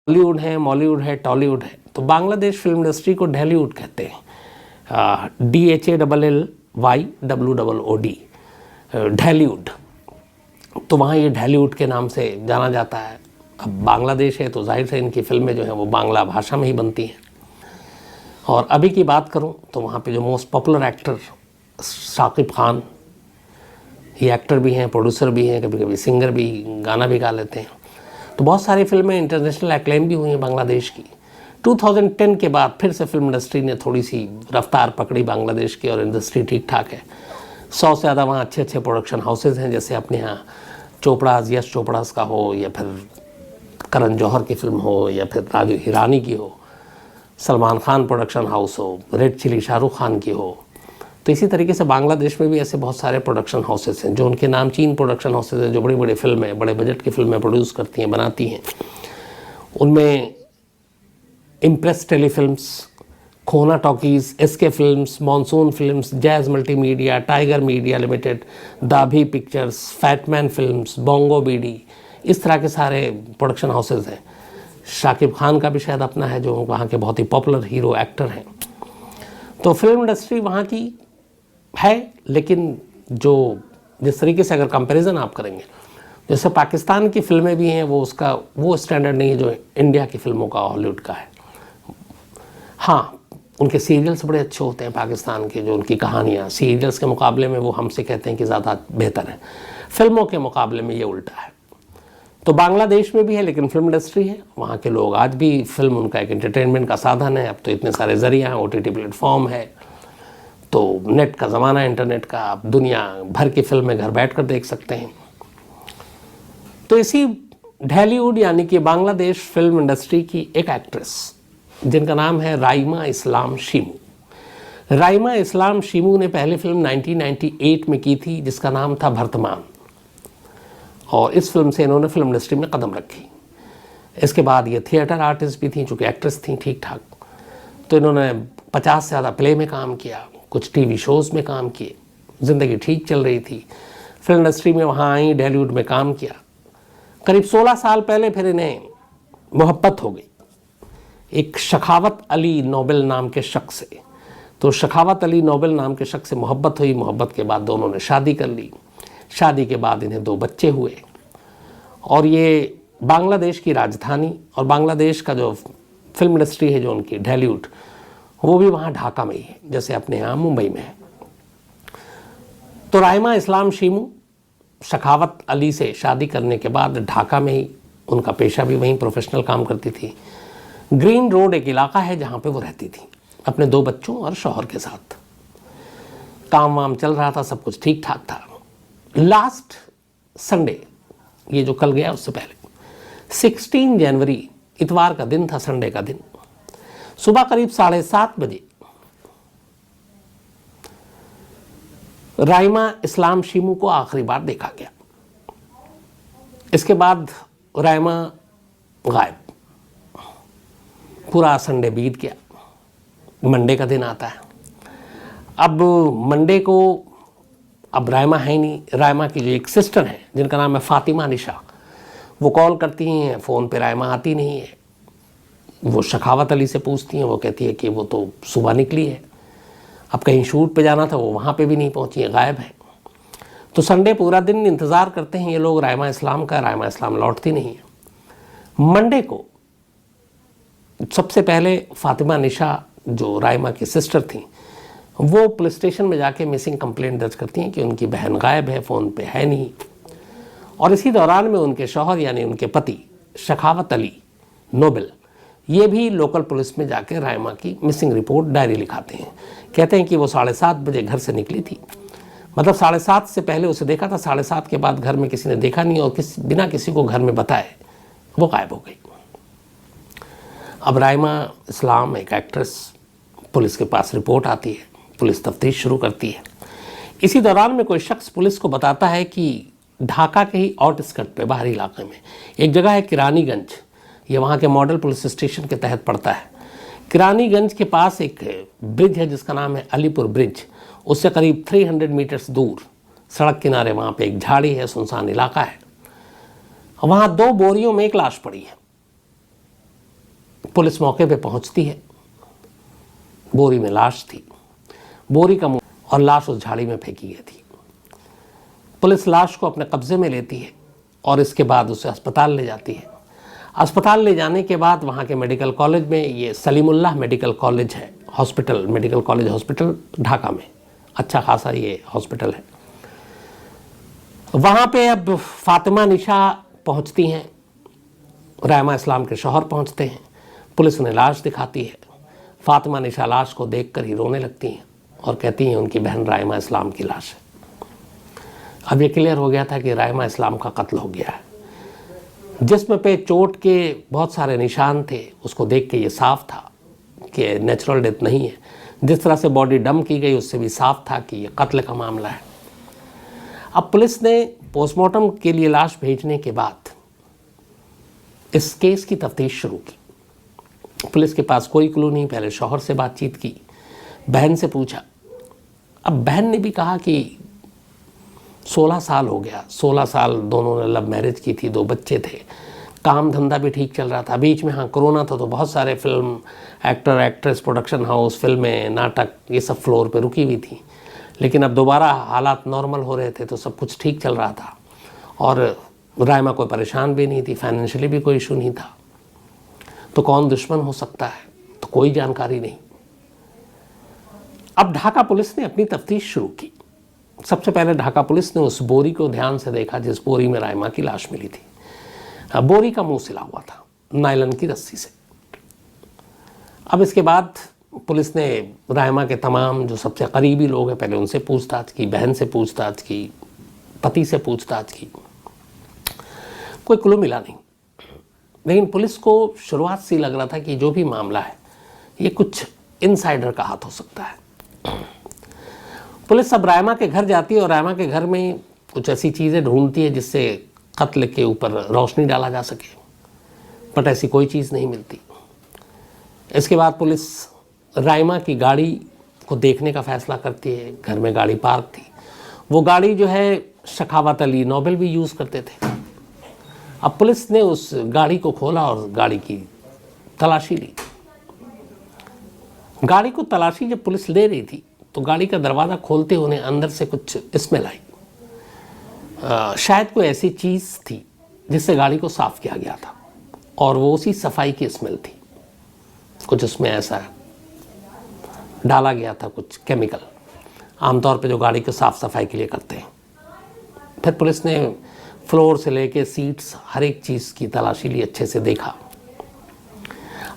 बॉलीवुड है, मॉलीवुड है, टॉलीवुड है, तो बांग्लादेश फिल्म इंडस्ट्री को ढैलीवुड कहते हैं। DHALLYWOOD, ढैलीवुड। तो वहाँ ये ढैलीवुड के नाम से जाना जाता है। अब बांग्लादेश है तो जाहिर से इनकी फिल्में जो हैं वो बांग्ला भाषा में ही बनती हैं। और अभी की बात करूं तो वहाँ पे जो most popular actor Shakib Khan, ये एक्टर भी हैं, प्रोड्यूसर भी हैं, कभी कभी सिंगर भी, गाना भी गा लेते हैं। तो बहुत सारी फिल्में इंटरनेशनल एक्लेम भी हुई हैं बांग्लादेश की। 2010 के बाद फिर से फिल्म इंडस्ट्री ने थोड़ी सी रफ्तार पकड़ी बांग्लादेश की और इंडस्ट्री ठीक ठाक है। 100 से ज़्यादा वहाँ अच्छे अच्छे प्रोडक्शन हाउसेज हैं, जैसे अपने यहाँ चोपड़ाज, यश चोपड़ाज का हो, या फिर करण जौहर की फिल्म हो, या फिर राजू हिरानी की हो, सलमान खान प्रोडक्शन हाउस हो, रेड चिली शाहरुख खान की हो। तो इसी तरीके से बांग्लादेश में भी ऐसे बहुत सारे प्रोडक्शन हाउसेस हैं जो उनके नामचीन प्रोडक्शन हाउसेस हैं, जो बड़ी बड़ी फिल्में, बड़े बजट की फिल्में प्रोड्यूस करती हैं, बनाती हैं। उनमें Impress Telefilms, Khona talkies, SK films, monsoon films, Jaaz multimedia, tiger media limited, दाभी pictures, Fatman films, Bongo BD, इस तरह के सारे प्रोडक्शन हाउसेस हैं। शाकिब खान का भी शायद अपना है, जो वहाँ के बहुत ही पॉपुलर हीरो एक्टर हैं। तो फिल्म इंडस्ट्री वहाँ की है, लेकिन जो जिस तरीके से अगर कंपैरिजन आप करेंगे, जैसे पाकिस्तान की फिल्में भी हैं, वो उसका वो स्टैंडर्ड नहीं है जो इंडिया की फिल्मों का, हॉलीवुड का है। हाँ, उनके सीरियल्स बड़े अच्छे होते हैं पाकिस्तान के, जो उनकी कहानियाँ सीरियल्स के मुकाबले में वो हमसे कहते हैं कि ज़्यादा बेहतर है। फिल्मों के मुकाबले में ये उल्टा है। तो बांग्लादेश में भी है, लेकिन फिल्म इंडस्ट्री है। वहाँ के लोग आज भी, फिल्म उनका एक एंटरटेनमेंट का साधन है। अब तो इतने सारे ज़रिया हैं, OTT प्लेटफॉर्म है, तो नेट का ज़माना है, इंटरनेट का। आप दुनिया भर की फिल्में घर बैठ कर देख सकते हैं। तो इसी ढैलीवुड यानी कि बांग्लादेश फिल्म इंडस्ट्री की एक एक्ट्रेस, जिनका नाम है राइमा इस्लाम शीमू। राइमा इस्लाम शीमू ने पहली फिल्म 1998 में की थी, जिसका नाम था भर्तमान, और इस फिल्म से इन्होंने फिल्म इंडस्ट्री में कदम रखी। इसके बाद ये थिएटर आर्टिस्ट भी थी, चूँकि एक्ट्रेस थी ठीक ठाक। तो इन्होंने 50 से ज़्यादा प्ले में काम किया, कुछ टीवी शोज़ में काम किए, ज़िंदगी ठीक चल रही थी। फिल्म इंडस्ट्री में वहाँ आई, ढैलीवुड में काम किया। करीब 16 साल पहले फिर इन्हें मोहब्बत हो गई एक शखावत अली नोबेल नाम के शख्स से। तो शखावत अली नोबेल नाम के शख्स से मोहब्बत हुई। मोहब्बत के बाद दोनों ने शादी कर ली। शादी के बाद इन्हें 2 बच्चे हुए। और ये बांग्लादेश की राजधानी, और बांग्लादेश का जो फिल्म इंडस्ट्री है, जो उनकी ढैलीवुड, वो भी वहाँ ढाका में ही है, जैसे अपने यहाँ मुंबई में है। तो राइमा इस्लाम शीमू शखावत अली से शादी करने के बाद ढाका में ही, उनका पेशा भी वहीं प्रोफेशनल काम करती थी। ग्रीन रोड एक इलाका है जहाँ पे वो रहती थी अपने 2 बच्चों और शौहर के साथ। काम वाम चल रहा था, सब कुछ ठीक ठाक था। लास्ट संडे, ये जो कल गया उससे पहले, 16 जनवरी इतवार का दिन था, संडे का दिन, सुबह करीब 7:30 बजे राइमा इस्लाम शीमू को आखिरी बार देखा गया। इसके बाद राइमा गायब। पूरा संडे बीत गया। मंडे का दिन आता है। अब मंडे को, अब राइमा है नहीं। राइमा की जो एक सिस्टर है, जिनका नाम है फातिमा निशा, वो कॉल करती हैं, फ़ोन पे राइमा आती नहीं है। वो शखावत अली से पूछती हैं, वो कहती है कि वो तो सुबह निकली है, अब कहीं शूट पे जाना था, वो वहाँ पे भी नहीं पहुँची है, गायब है। तो संडे पूरा दिन इंतज़ार करते हैं ये लोग राइमा इस्लाम का। राइमा इस्लाम लौटती नहीं है। मंडे को सबसे पहले फातिमा निशा, जो राइमा की सिस्टर थी, वो पुलिस स्टेशन में जाके मिसिंग कंप्लेंट दर्ज करती हैं कि उनकी बहन गायब है, फ़ोन पे है नहीं। और इसी दौरान में उनके शौहर यानी उनके पति शखावत अली नोबेल, ये भी लोकल पुलिस में जाके राइमा की मिसिंग रिपोर्ट डायरी लिखाते हैं। कहते हैं कि वो 7:30 बजे घर से निकली थी, मतलब 7:30 से पहले उसे देखा था, 7:30 के बाद घर में किसी ने देखा नहीं, और बिना किसी को घर में बताए वो गायब हो गई। अब राइमा इस्लाम एक एक्ट्रेस, पुलिस के पास रिपोर्ट आती है, पुलिस तफ्तीश शुरू करती है। इसी दौरान में कोई शख्स पुलिस को बताता है कि ढाका के ही आउटस्कर्ट पे, बाहरी इलाके में एक जगह है किरानीगंज, ये वहाँ के मॉडल पुलिस स्टेशन के तहत पड़ता है। किरानीगंज के पास एक ब्रिज है जिसका नाम है अलीपुर ब्रिज। उससे करीब 300 मीटर्स दूर सड़क किनारे वहाँ पे एक झाड़ी है, सुनसान इलाका है। वहाँ 2 बोरियों में एक लाश पड़ी है। पुलिस मौके पे पहुंचती है, बोरी में लाश थी, बोरी का मुंह और लाश उस झाड़ी में फेंकी गई थी। पुलिस लाश को अपने कब्जे में लेती है और इसके बाद उसे अस्पताल ले जाती है। अस्पताल ले जाने के बाद वहाँ के मेडिकल कॉलेज में, ये सलीमुल्लाह मेडिकल कॉलेज है, hospital, medical college hospital Dhaka में, अच्छा खासा ये हॉस्पिटल है। वहाँ पे अब फातिमा निशा पहुँचती हैं, रायमा इस्लाम के शौहर पहुँचते हैं, पुलिस उन्हें लाश दिखाती है। फातिमा निशा लाश को देखकर ही रोने लगती हैं और कहती हैं उनकी बहन रायमा इस्लाम की लाश है। अब ये क्लियर हो गया था कि रायमा इस्लाम का कत्ल हो गया है। जिस्म पे चोट के बहुत सारे निशान थे, उसको देख के ये साफ था कि नेचुरल डेथ नहीं है। जिस तरह से बॉडी डंप की गई उससे भी साफ था कि ये कत्ल का मामला है। अब पुलिस ने पोस्टमार्टम के लिए लाश भेजने के बाद इस केस की तफ्तीश शुरू की। पुलिस के पास कोई क्लू नहीं। पहले शौहर से बातचीत की, बहन से पूछा। अब बहन ने भी कहा कि 16 साल हो गया, 16 साल दोनों ने लव मैरिज की थी, 2 बच्चे थे, काम धंधा भी ठीक चल रहा था। बीच में हाँ कोरोना था तो बहुत सारे film actor actress, production house, फिल्में, नाटक, ये सब फ्लोर पे रुकी हुई थी। लेकिन अब दोबारा हालात नॉर्मल हो रहे थे तो सब कुछ ठीक चल रहा था और रायमा कोई परेशान भी नहीं थी, फाइनेंशियली भी कोई इशू नहीं था। तो कौन दुश्मन हो सकता है, तो कोई जानकारी नहीं। अब ढाका पुलिस ने अपनी तफ्तीश शुरू की। सबसे पहले ढाका पुलिस ने उस बोरी को ध्यान से देखा जिस बोरी में रायमा की लाश मिली थी। बोरी का मुंह सिला हुआ था नायलन की रस्सी से। अब इसके बाद पुलिस ने रायमा के तमाम जो सबसे करीबी लोग हैं, पहले उनसे पूछताछ की, बहन से पूछताछ की, पति से पूछताछ की। कोई क्लू मिला नहीं। लेकिन पुलिस को शुरुआत से लग रहा था कि जो भी मामला है ये कुछ इनसाइडर का हाथ हो सकता है। पुलिस अब रायमा के घर जाती है और रायमा के घर में कुछ ऐसी चीज़ें ढूंढती है जिससे कत्ल के ऊपर रोशनी डाला जा सके, बट ऐसी कोई चीज़ नहीं मिलती। इसके बाद पुलिस रायमा की गाड़ी को देखने का फैसला करती है। घर में गाड़ी पार्क थी। वो गाड़ी जो है शखावत अली नोबेल भी यूज़ करते थे। अब पुलिस ने उस गाड़ी को खोला और गाड़ी की तलाशी ली। गाड़ी को तलाशी जब पुलिस ले रही थी तो गाड़ी का दरवाज़ा खोलते उन्हें अंदर से कुछ स्मेल आई। शायद कोई ऐसी चीज़ थी जिससे गाड़ी को साफ़ किया गया था और वो उसी सफाई की स्मेल थी। कुछ उसमें ऐसा डाला गया था, कुछ केमिकल, आमतौर पे जो गाड़ी को साफ़ सफाई के लिए करते हैं। फिर पुलिस ने फ्लोर से लेके सीट्स, हर एक चीज़ की तलाशी ली, अच्छे से देखा।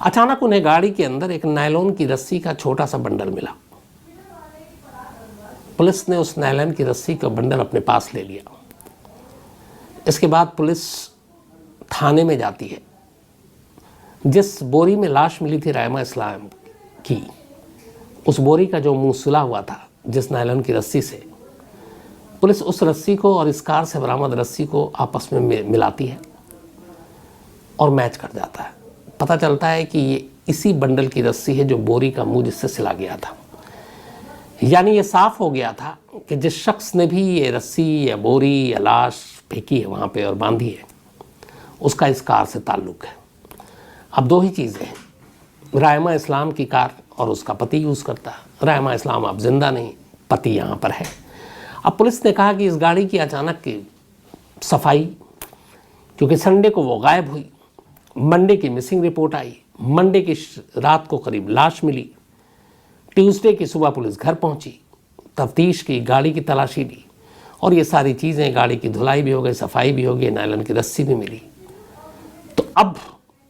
अचानक उन्हें गाड़ी के अंदर एक नायलॉन की रस्सी का छोटा सा बंडल मिला। पुलिस ने उस नायलॉन की रस्सी का बंडल अपने पास ले लिया। इसके बाद पुलिस थाने में जाती है। जिस बोरी में लाश मिली थी रायमा इस्लाम की, उस बोरी का जो मुंह सिला हुआ था जिस नायलॉन की रस्सी से, पुलिस उस रस्सी को और इस कार से बरामद रस्सी को आपस में मिलाती है और मैच कर जाता है। पता चलता है कि ये इसी बंडल की रस्सी है जो बोरी का मुंह जिससे सिला गया था। यानी ये साफ हो गया था कि जिस शख्स ने भी ये रस्सी या बोरी या लाश फेंकी है वहाँ पे और बांधी है, उसका इस कार से ताल्लुक़ है। अब 2 ही चीज़ें हैं, रायमा इस्लाम की कार और उसका पति यूज़ करता है। रायमा इस्लाम अब जिंदा नहीं, पति यहाँ पर है। अब पुलिस ने कहा कि इस गाड़ी की अचानक की सफाई, क्योंकि संडे को वो गायब हुई, मंडे की मिसिंग रिपोर्ट आई, मंडे की रात को करीब लाश मिली, ट्यूसडे की सुबह पुलिस घर पहुंची, तफ्तीश की, गाड़ी की तलाशी ली और ये सारी चीज़ें, गाड़ी की धुलाई भी हो गई, सफाई भी हो गई, नायलॉन की रस्सी भी मिली। तो अब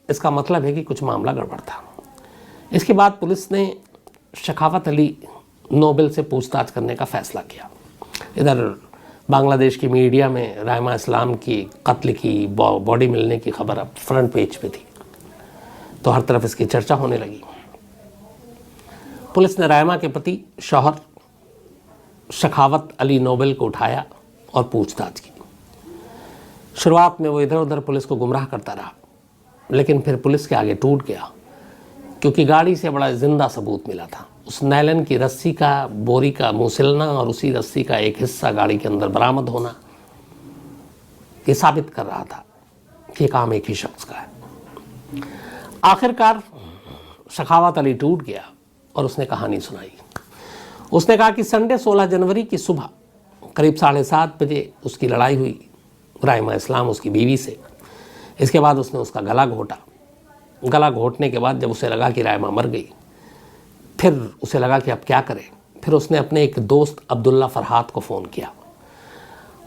इसका मतलब है कि कुछ मामला गड़बड़ था। इसके बाद पुलिस ने शखावत अली नोबेल से पूछताछ करने का फैसला किया। इधर बांग्लादेश की मीडिया में रायमा इस्लाम की कत्ल की बॉडी मिलने की खबर अब फ्रंट पेज पे थी, तो हर तरफ इसकी चर्चा होने लगी। पुलिस ने रायमा के पति शौहर शखावत अली नोबेल को उठाया और पूछताछ की। शुरुआत में वो इधर उधर पुलिस को गुमराह करता रहा, लेकिन फिर पुलिस के आगे टूट गया क्योंकि गाड़ी से बड़ा जिंदा सबूत मिला था। उस नायलॉन की रस्सी का बोरी का मुंह सिलना और उसी रस्सी का एक हिस्सा गाड़ी के अंदर बरामद होना, ये साबित कर रहा था कि काम एक ही शख्स का है। आखिरकार सखावत अली टूट गया और उसने कहानी सुनाई। उसने कहा कि संडे 16 जनवरी की सुबह करीब 7:30 बजे उसकी लड़ाई हुई राइमा इस्लाम उसकी बीवी से। इसके बाद उसने उसका गला घोटा। गला घोटने के बाद जब उसे लगा कि राइमा मर गई, फिर उसे लगा कि अब क्या करे। फिर उसने अपने एक दोस्त अब्दुल्ला फरहाद को फ़ोन किया।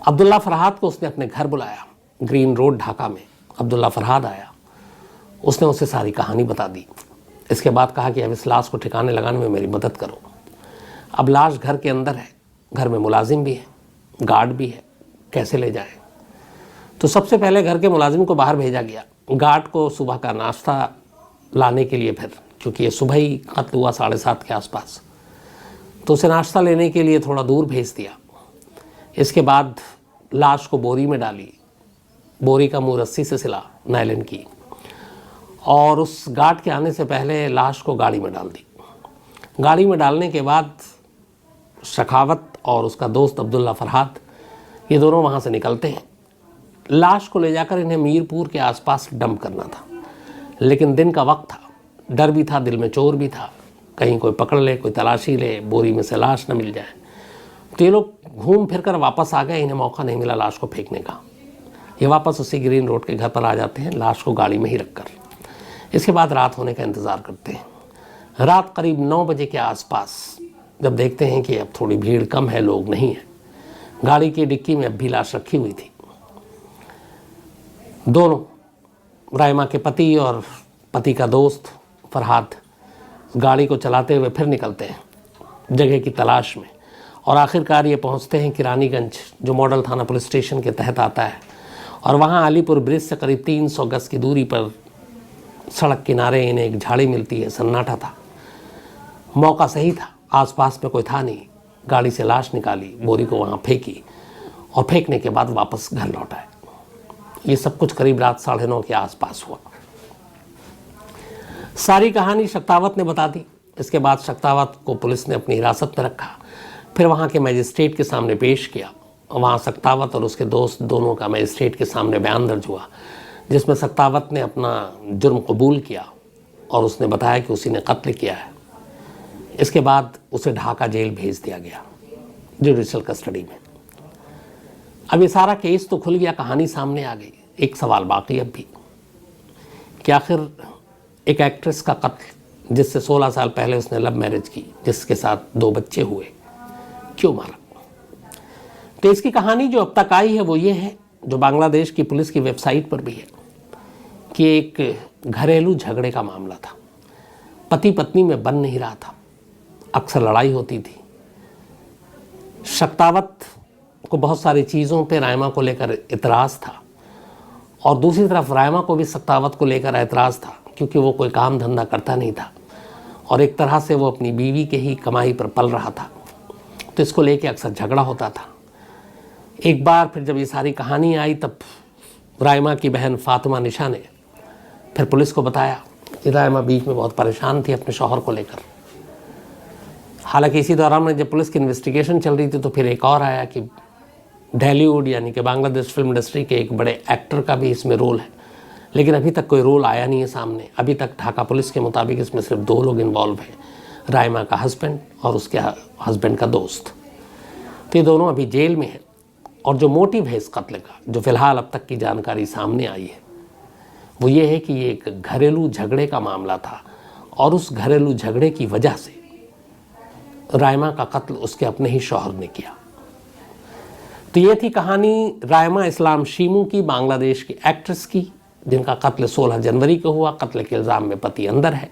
अब्दुल्ला फरहाद को उसने अपने घर बुलाया, ग्रीन रोड ढाका में। अब्दुल्ला फरहाद आया, उसने उसे सारी कहानी बता दी। इसके बाद कहा कि अब इस लाश को ठिकाने लगाने में मेरी मदद करो। अब लाश घर के अंदर है, घर में मुलाजिम भी है, गार्ड भी है, कैसे ले जाएं? तो सबसे पहले घर के मुलाजिम को बाहर भेजा गया, गार्ड को सुबह का नाश्ता लाने के लिए, फिर क्योंकि ये सुबह ही कत्ल हुआ 7:30 के आसपास, तो उसे नाश्ता लेने के लिए थोड़ा दूर भेज दिया। इसके बाद लाश को बोरी में डाली, बोरी का मुंह रस्सी से सिला, नायलन की, और उस गार्ड के आने से पहले लाश को गाड़ी में डाल दी। गाड़ी में डालने के बाद सखावत और उसका दोस्त अब्दुल्ला फरहाद, ये दोनों वहाँ से निकलते हैं। लाश को ले जाकर इन्हें मीरपुर के आसपास डंप करना था, लेकिन दिन का वक्त था, डर भी था, दिल में चोर भी था, कहीं कोई पकड़ ले, कोई तलाशी ले, बोरी में से लाश न मिल जाए। तो ये लोग घूम फिर कर वापस आ गए, इन्हें मौका नहीं मिला लाश को फेंकने का। ये वापस उसी ग्रीन रोड के घर पर आ जाते हैं, लाश को गाड़ी में ही रखकर। इसके बाद रात होने का इंतज़ार करते हैं। रात करीब 9 बजे के आसपास जब देखते हैं कि अब थोड़ी भीड़ कम है, लोग नहीं है, गाड़ी की डिक्की में अब भी लाश रखी हुई थी। दोनों, राइमा के पति और पति का दोस्त फरहाद, गाड़ी को चलाते हुए फिर निकलते हैं जगह की तलाश में, और आखिरकार ये पहुंचते हैं किरानीगंज, जो मॉडल थाना पुलिस स्टेशन के तहत आता है। और वहाँ अलीपुर ब्रिज से करीब 300 गज की दूरी पर सड़क किनारे इन्हें एक झाड़ी मिलती है। सन्नाटा था, मौका सही था, आसपास में कोई था नहीं। गाड़ी से लाश निकाली, बोरी को वहाँ फेंकी और फेंकने के बाद वापस घर लौट आए। ये सब कुछ करीब रात 9:30 के आसपास हुआ। सारी कहानी शक्तावत ने बता दी। इसके बाद शक्तावत को पुलिस ने अपनी हिरासत में रखा, फिर वहाँ के मजिस्ट्रेट के सामने पेश किया। वहाँ शक्तावत और उसके दोस्त दोनों का मजिस्ट्रेट के सामने बयान दर्ज हुआ, जिसमें शक्तावत ने अपना जुर्म कबूल किया और उसने बताया कि उसी ने कत्ल किया है। इसके बाद उसे ढाका जेल भेज दिया गया जुडिशल कस्टडी में। अब ये सारा केस तो खुल गया, कहानी सामने आ गई। एक सवाल बाकी अब भी कि आखिर एक एक्ट्रेस का कत्ल, जिससे 16 साल पहले उसने लव मैरिज की, जिसके साथ 2 बच्चे हुए, क्यों मारा? तो इसकी कहानी जो अब तक आई है वो ये है, जो बांग्लादेश की पुलिस की वेबसाइट पर भी है, कि एक घरेलू झगड़े का मामला था। पति पत्नी में बन नहीं रहा था, अक्सर लड़ाई होती थी। शक्तावत को बहुत सारी चीज़ों पे राइमा को लेकर इतराज़ था, और दूसरी तरफ राइमा को भी शक्तावत को लेकर एतराज़ था, क्योंकि वो कोई काम धंधा करता नहीं था और एक तरह से वो अपनी बीवी के ही कमाई पर पल रहा था। तो इसको लेके अक्सर झगड़ा होता था। एक बार फिर जब ये सारी कहानी आई, तब राइमा की बहन फातिमा निशा ने फिर पुलिस को बताया कि राइमा बीच में बहुत परेशान थी अपने शौहर को लेकर। हालांकि इसी दौरान में जब पुलिस की इन्वेस्टिगेशन चल रही थी, तो फिर एक और आया कि ढालीवुड यानी कि बांग्लादेश फिल्म इंडस्ट्री के एक बड़े एक्टर का भी इसमें रोल है, लेकिन अभी तक कोई रोल आया नहीं है सामने। अभी तक ढाका पुलिस के मुताबिक इसमें सिर्फ 2 लोग इन्वॉल्व हैं, राइमा का हस्बैंड और उसके हस्बैंड का दोस्त। तो ये दोनों अभी जेल में हैं। और जो मोटिव है इस कत्ल का, जो फिलहाल अब तक की जानकारी सामने आई है, वो ये है कि ये एक घरेलू झगड़े का मामला था, और उस घरेलू झगड़े की वजह से राइमा का कत्ल उसके अपने ही शौहर ने किया। तो ये थी कहानी राइमा इस्लाम शीमू की, बांग्लादेश की एक्ट्रेस की, जिनका कत्ल 16 जनवरी को हुआ। कत्ल के इल्ज़ाम में पति अंदर है।